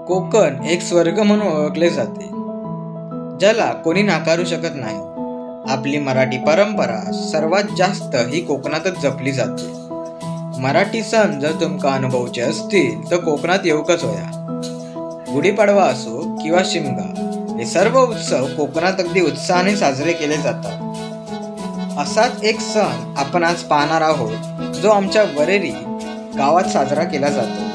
कोकण एक स्वर्ग म्हणून ओळखले जाते, ज्याला कोणी नाकारू शकत नाही. आपली मराठी परंपरा सर्वात जास्त ही कोकणातच जपली जाते. मराठी सण जर तुमका अनुभवचे असतील तर कोकणात येऊकच होया. गुढीपाडवा असो किंवा शिमगा, हे सर्व उत्सव कोकणात अगदी उत्साहाने साजरे केले जातात. असाच एक सण आपण आज पाहणार आहोत, जो आमच्या वरेरी गावात साजरा केला जातो.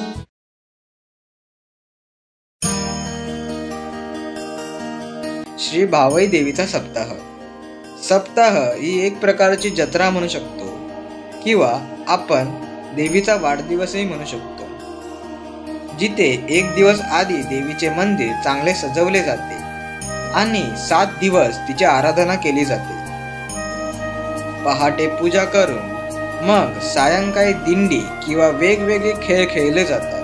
श्री भावई देवीचा सप्ताह. सप्ताह ही एक प्रकारची जत्रा म्हणू शकतो किंवा आपण देवीचा वाढदिवसही म्हणू शकतो, जिथे एक दिवस आधी देवीचे मंदिर चांगले सजवले जाते आणि 7 दिवस तिची आराधना केली जाते. पहाटे पूजा करून मग सायंकाळी दिंडी किंवा वेगवेगळे खेळ खेळले जातात.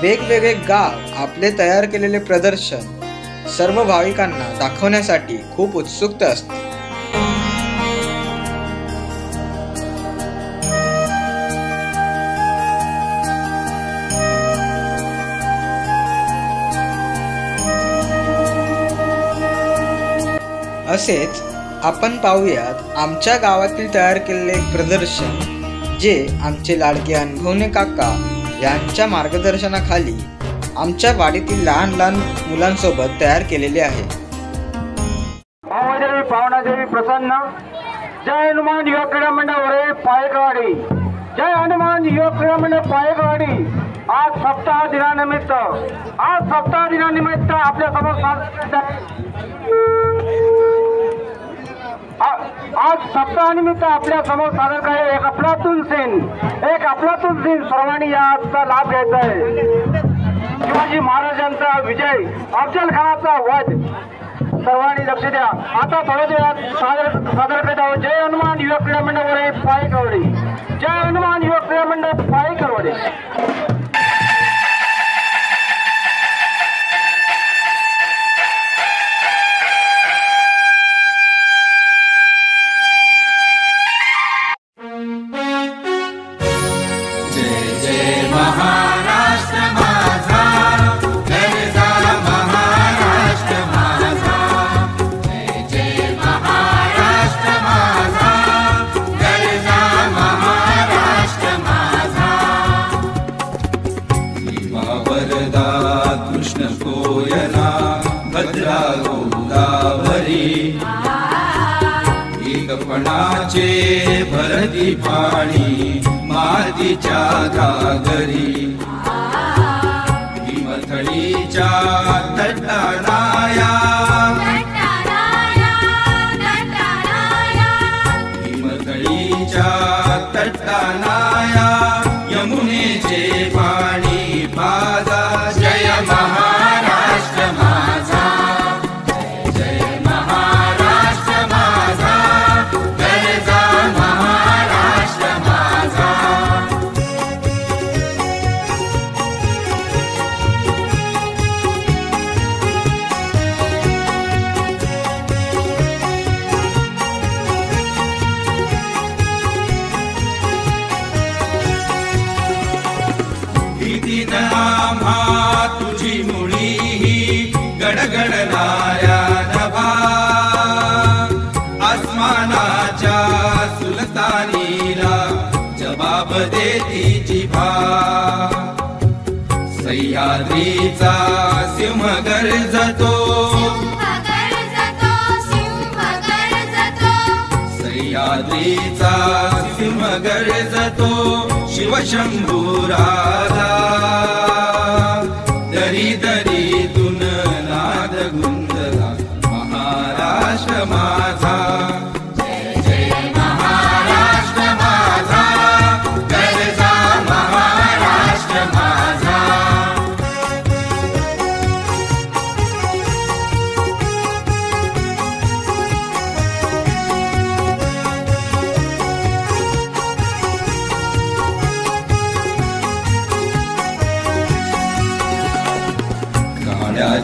वेगवेगळे गाव आपले तयार केलेले प्रदर्शन सर्व भाविकांना दाखवण्यासाठी खूप उत्सुक असते. असेच आपण पाहूयात आमच्या गावातील तयार केलेले एक प्रदर्शन, जे आमचे लाडके अनुभवने काका यांच्या मार्गदर्शनाखाली आमच्या वाडीतील लहान लहान मुलांसोबत तयार केलेले आहे. भावदेवी पावनादेवी प्रसन्न. जय हनुमान युवा क्रीडा मंडळ वरे पायकवाडी. जय हनुमान युवा क्रीडा मंडळ पायकवाडी. आज सप्ताह दिनानिमित्त आपल्या समोर आपल्या समोर सादर करे एक अफलातून सीन सर्वांनी याचा लाभ घ्यायचा आहे. शिवाजी महाराजांचा विजय, अफजल खानाचा वध, सर्वांनी लक्ष द्या. आता थोड्या वेळात सादर करत आहोत जय हनुमान युवा क्रीडा मंडळ वरे पायकवाडी. जय हनुमान युवा क्रीडा मंडळ पायकवाडी. भरती पाणी मातीच्या घागरी, हिमथडीच्या तटाराया, हिमथडीच्या तटाराया गगनाया नभा आसमानाच्या सुलतानीला जबाब देती जिभा सह्याद्रीचा सिंह गर्जतो सह्याद्रीचा सिंह गर्जतो शिवशंभुराजा दरी दरीतून नाद गुंजला महाराष्ट्र माझा जय जय महाराष्ट्र माझा गर्जा महाराष्ट्र माझा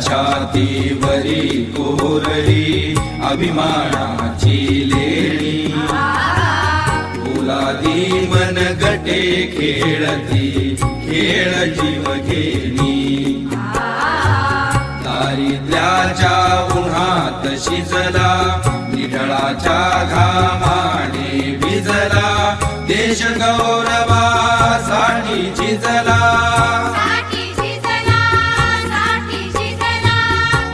छातीवरी कोरली अभिमानाची लेणी फुलादी मन गटे खेळती खेळ जीव घेणी दारिद्र्याच्या उन्हात शिजला निढळाच्या घामाने भिजला देश गौरवासाठी झिजला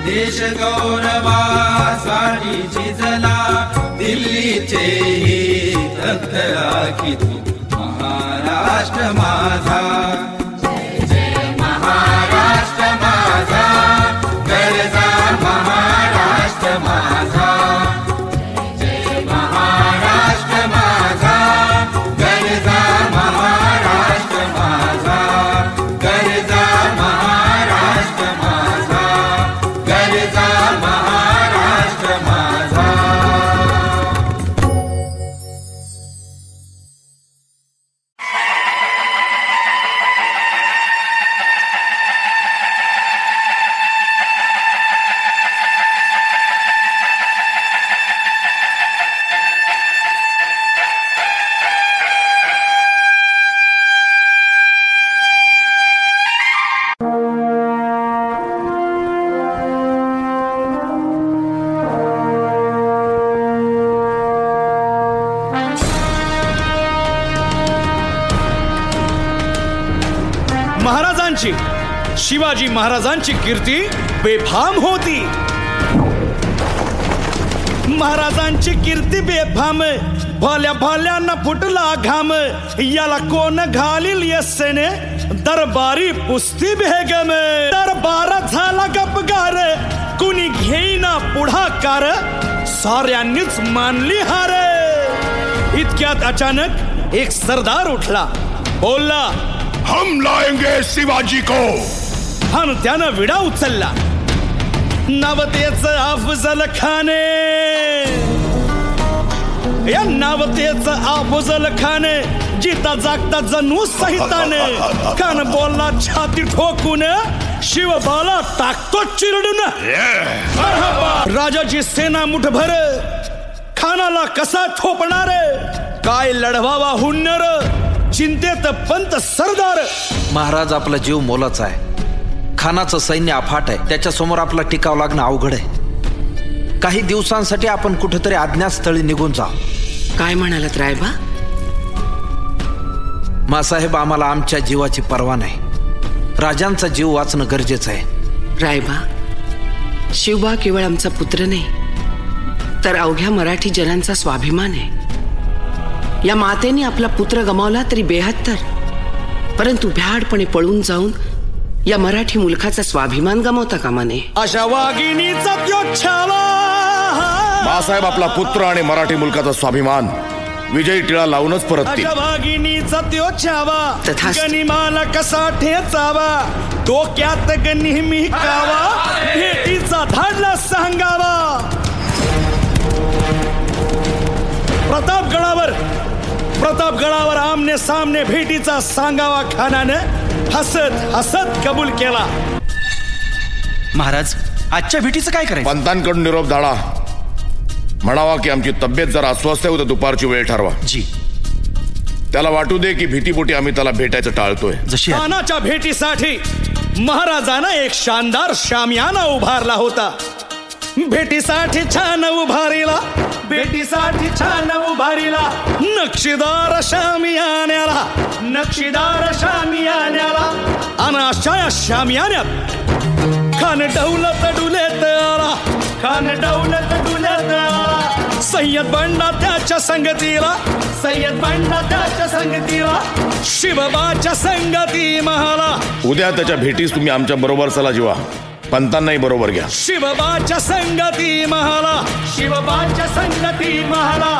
देश गौरवासाठी झिजला दिल्लीचेही तत्रा किती महाराष्ट्र माझा जय जय महाराष्ट्र माझा गर्जा महाराष्ट्र माझा जय जय महाराष्ट्र माझा गर्जा महाराष्ट्र माझा गर्जा महाराष्ट्र माझा गर्जा महाराष्ट्र माझा. महाराजांची शिवाजी महाराजांची कीर्ती बेफाम होती. महाराजांची कीर्ती बेफाम भल्या भल्यांना फुटला घाम याला कोण घालील यस्सेने दरबारी पुस्ती भेगम दरबार झाला गपगार कुणी घेईना पुढाकार साऱ्यांनीच मानली हार. इतक्यात अचानक एक सरदार उठला बोलला हम लाएंगे शिवाजी को. आणि त्यानं विडा उचलला नवतेच अफजल खाने या नवतेच अफजल खाने जिता जागता जणू सहिताने कान बोलला छाती ठोकून शिवबाला टाकतो चिरडून. राजाची सेना मुठभर खानाला कसा थोपणार काय लढवावा हुन्नर चिंतेत पंत सरदार. महाराज आपला जीव मोलाचा आहे खानाचं सैन्य अफाट आहे त्याच्या समोर आपला टिकाव लागणं अवघड आहे. काही दिवसांसाठी आपण कुठेतरी अज्ञातस्थळी निघून जाऊ. काय म्हणालात रायबा? मासाहेब आम्हाला आमच्या जीवाची पर्वा नाही. राजांचा जीव वाचणं गरजेचं आहे. रायबा शिवबा केवळ आमचा पुत्र नाही तर अवघ्या मराठी जनांचा स्वाभिमान आहे. या मातेने आपला पुत्र गमावला तरी 72 परंतु भ्याडपणे पळून जाऊन या मराठी मुलखाचा स्वाभिमान गमावता कामा नये. अशा वाघिणीचा त्यो छावा. बाळासाहेब आपला पुत्र आणि मराठी मुलकाचा स्वाभिमान विजयी टिळा लावूनच परततील. अशा वाघिणीचा त्यो छावा तथास्तु. गनिमाला कसा ठेचावा डोक्यात नेहमी कावा भेटीचा धाडला सांगावा. प्रतापगडावर आमने सामने भेटीचा सांगावा खानाने हसत हसत कबूल केला. महाराज आजच्या भेटीचं काय करायचं? पंतांकडून निरोप धाडा म्हणावा की आमची तब्येत जरा अस्वस्थ आहे उद्या दुपारची वेळ ठरवा. जी. त्याला वाटू दे की भीतीपोटी आम्ही त्याला भेटायचं टाळतोय. जशी खानाच्या भेटीसाठी महाराजांना एक शानदार शामियाना उभारला होता. भेटीसाठी छान उभारीला, भेटीसाठी छान उभारीला, नक्षीदार शामियान्याला, नक्षीदार शामियान्याला, आणि अशा शामियान्यात खान डौलत डुलेत आला, खान डौलत डुलेत आला. सय्यद बंडा त्याच्या संगतीला, सय्यद बंडा त्याच्या संगतीला, शिवबाच्या संगती महाला. उद्या त्याच्या भेटीस तुम्ही आमच्या बरोबर चला जीवा, पंतांनाही बरोबर घ्या. शिवबाच्या संगती महाला, शिवबाच्या संगती महाला.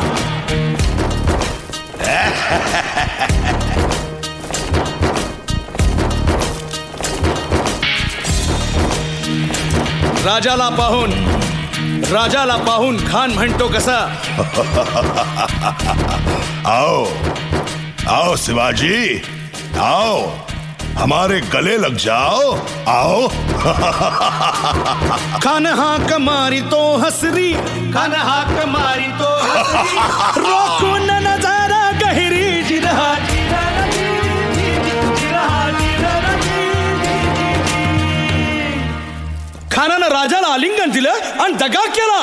राजाला पाहून खान म्हणतो कसा, आओ आओ शिवाजी, आओ हमारे गले लग जाओ, आओ. खान हाक मारी तो हसरी, खान हाक मारी तो हसरी, रोखून नजारा गहिरी जिरहा, खानानं राजाला आलिंगन दिलं आणि दगा केला.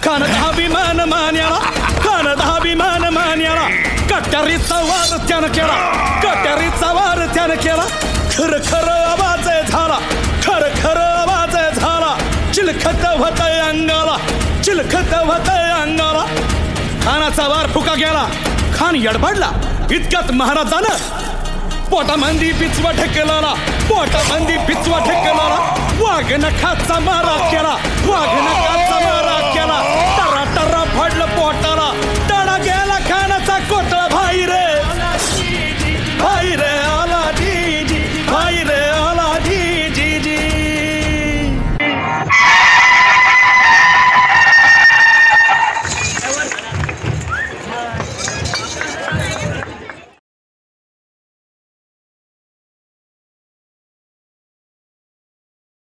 खान अभिमान मान्याला, खान अभिमान मान्याला, कट्यारीचा वार त्यानं केला, कट्यारीचा वार त्यानं केला. खर खर आवाज झाला, खर खर आवाज झाला, चिलखत होतय अंगाला, चिलखत होतय अंगाला. खानाचा वार फुका गेला, खान यडबडला. इतक्यात महाराजानं पोटामंदी पिचवा ठेकेला, पोटामंदी पिचवा ठेकेला, वाघ नखाचा मारा केला, वाघ